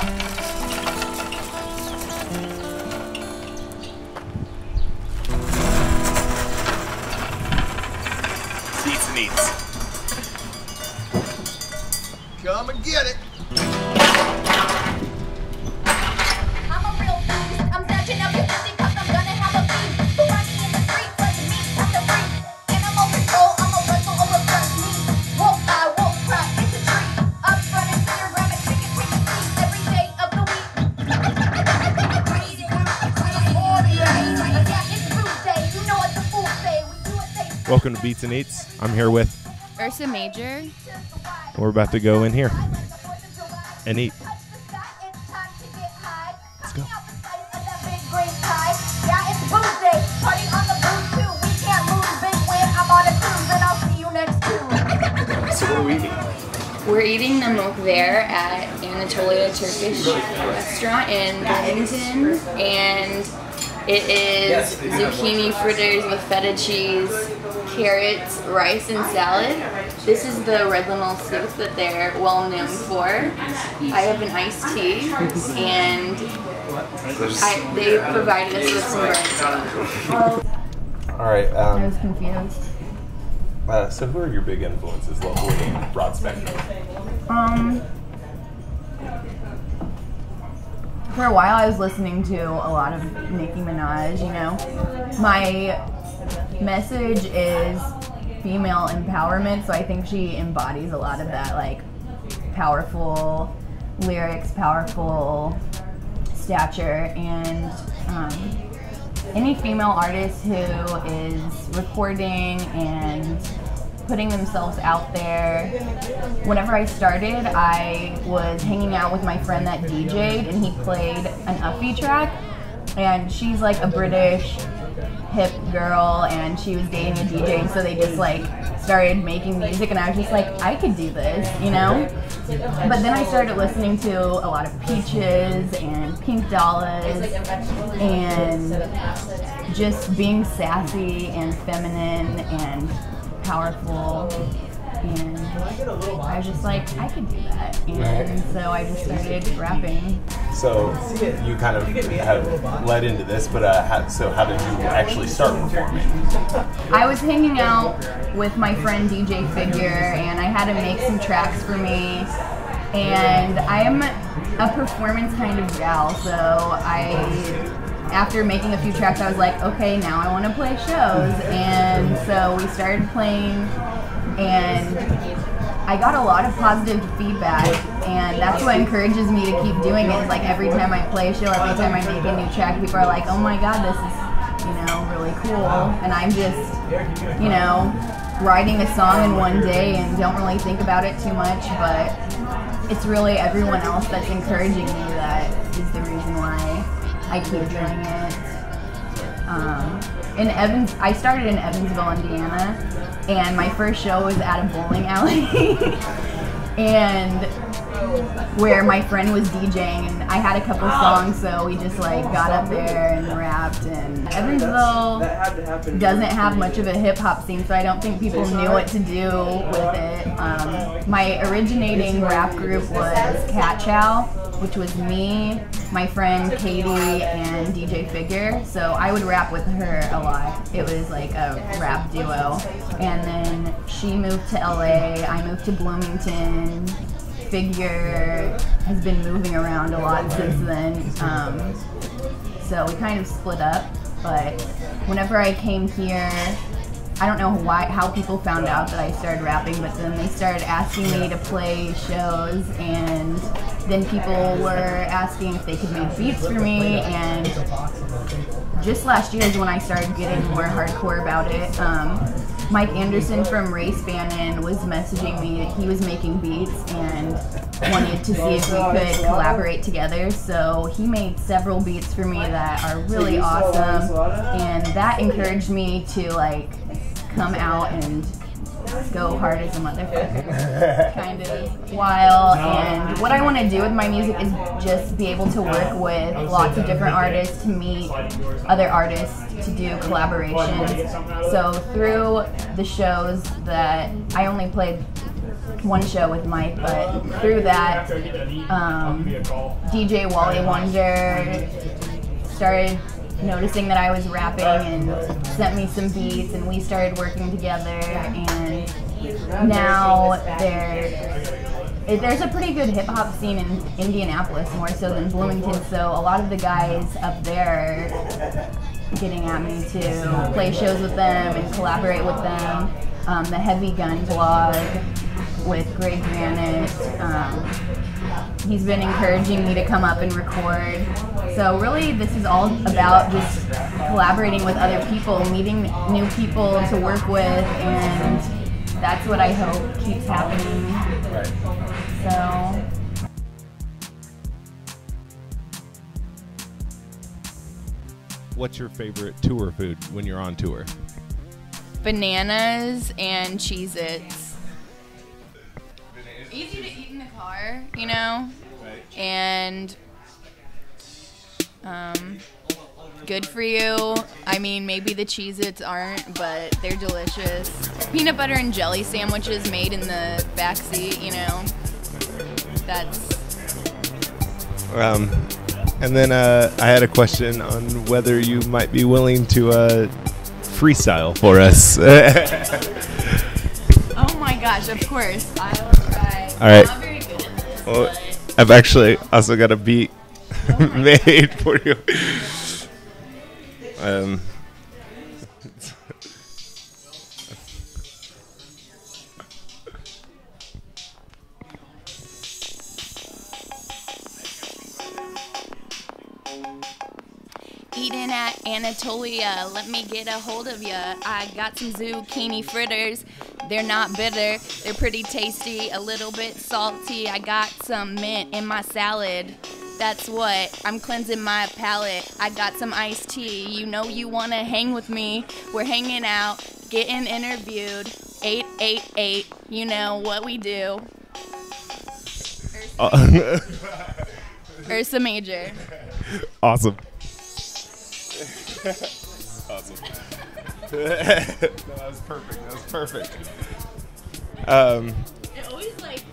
Seats and eats. Come and get it. I'm a real beast. I'm snatching up your pussy 'cause I'm gonna have a beat. Who runs me in the streets like me? I'm the freak. Animal control. I'm a wrestle over fresh meat. Wolf eye, wolf cry. It's a treat. Up front and center, grab a chicken, chicken feet every day of the week. Crazy, yeah, it's food day. You know what the fools say. We do what they say. Welcome to Beats and Eats. I'm here with Ursa Major. We're about to go in here and eat. Let's go. Yeah, it's booze day. Party on the booze too. We can't lose. Big win. I'm on a cruise and I'll see you next too. So what are we eating? We're eating the milk there at Anatolia Turkish restaurant in Bloomington, and it is zucchini fritters with feta cheese, carrots, rice, and salad. This is the red lentil soup that they're well known for. I have an iced tea, and they provided us with some bread too. All right. I was confused. So who are your big influences locally in broad spectrum? For a while I was listening to a lot of Nicki Minaj, you know. My message is female empowerment, so I think she embodies a lot of that, like powerful lyrics, powerful stature, and any female artist who is recording and putting themselves out there. Whenever I started, I was hanging out with my friend that DJ'd, and he played an Uffie track, and she's like a British hip girl, and she was dating a DJ, and so they just like started making music, and I was just like, I could do this, you know? But then I started listening to a lot of Peaches and Pink Dollars and just being sassy and feminine and powerful, and I was just like, I could do that, and so I just started rapping. So you kind of have led into this, but how did you actually start performing? I was hanging out with my friend DJ Figure, and I had him make some tracks for me, and I am a performance kind of gal, so after making a few tracks, I was like, okay, now I want to play shows, and so we started playing, and I got a lot of positive feedback, and that's what encourages me to keep doing it. Is like every time I play a show, every time I make a new track, people are like, oh my god, this is, you know, really cool, and I'm just, you know, writing a song in one day and don't really think about it too much, but it's really everyone else that's encouraging me that is the reason why I keep doing it. I started in Evansville, Indiana, and my first show was at a bowling alley, and where my friend was DJing, and I had a couple songs, so we just like got up there and rapped. And Evansville doesn't have much of a hip hop scene, so I don't think people knew what to do with it. My originating rap group was Cat Chow, which was me, my friend Katie, and DJ Figure. So I would rap with her a lot. It was like a rap duo. And then she moved to LA, I moved to Bloomington. Figure has been moving around a lot since then. So we kind of split up, but whenever I came here, I don't know how people found out that I started rapping, but then they started asking me to play shows, and then people were asking if they could make beats for me, and just last year is when I started getting more hardcore about it. Mike Anderson from Race Bannon was messaging me that he was making beats and wanted to see if we could collaborate together, so he made several beats for me that are really awesome, and that encouraged me to like come out and go hard as a motherfucker, kind of while. And what I want to do with my music is just be able to work with lots of different artists, to meet other artists, to do collaborations. So through the shows that I only played one show with Mike, but through that, DJ Wally Wonder started noticing that I was rapping and sent me some beats, and we started working together, and now there's a pretty good hip-hop scene in Indianapolis, more so than Bloomington, so a lot of the guys up there are getting at me to play shows with them and collaborate with them. The Heavy Gun blog with Greg Granite, he's been encouraging me to come up and record. So really this is all about just collaborating with other people, meeting new people to work with, and that's what I hope keeps happening. Right. So. What's your favorite tour food when you're on tour? Bananas and Cheez-Its. Easy to eat in the car, you know? Right. And good for you. I mean, maybe the Cheez-Its aren't, but they're delicious. Peanut butter and jelly sandwiches made in the back seat, you know? That's... And then I had a question on whether you might be willing to freestyle for us. Oh my gosh, of course. I will try. All right. I'm not very good at this, Well, but... I've actually also got a beat made for you. Eating at Anatolia, let me get a hold of ya. I got some zucchini fritters. They're not bitter, they're pretty tasty, a little bit salty. I got some mint in my salad. That's what, I'm cleansing my palate. I got some iced tea, you know you wanna hang with me. We're hanging out, getting interviewed. 888, you know what we do. Ursa Major. Awesome. Awesome. That was perfect. That was perfect. It always like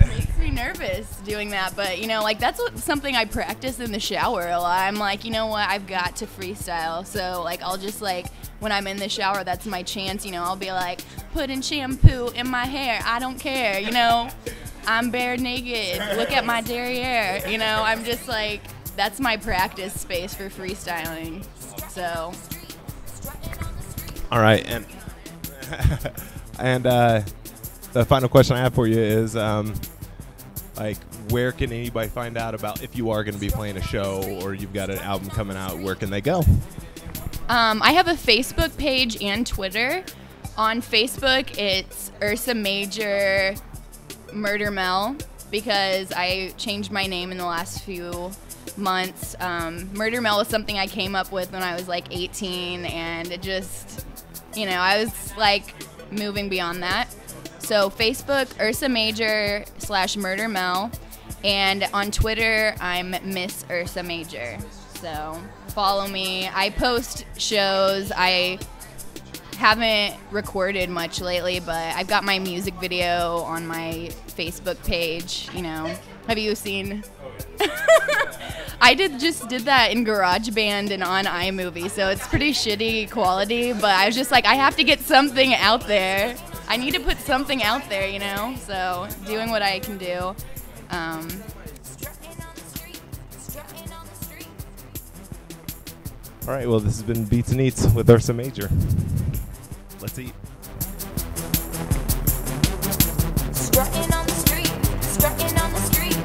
makes me nervous doing that, but you know, like that's something I practice in the shower a lot. I'm like, you know what, I've got to freestyle. So like I'll just like when I'm in the shower, that's my chance. You know, I'll be like putting shampoo in my hair. I don't care. You know, I'm bare naked. Look at my derriere. You know, I'm just like that's my practice space for freestyling. So. All right, and the final question I have for you is, like, where can anybody find out about if you are going to be playing a show or you've got an album coming out? Where can they go? I have a Facebook page and Twitter. On Facebook, it's Ursa Major Murder Mel because I changed my name in the last few months. Murder Mel was something I came up with when I was like 18, and it just, you know, I was like moving beyond that. So Facebook, Ursa Major /Murder Mel, and on Twitter, I'm Miss Ursa Major. So follow me. I post shows. I haven't recorded much lately, but I've got my music video on my Facebook page. You know, have you seen? I just did that in GarageBand and on iMovie, so it's pretty shitty quality, but I was just like, I have to get something out there. I need to put something out there, you know? So doing what I can do. All right, well, this has been Beats and Eats with Ursa Major. Let's eat. Strutting on the street, strutting on the street.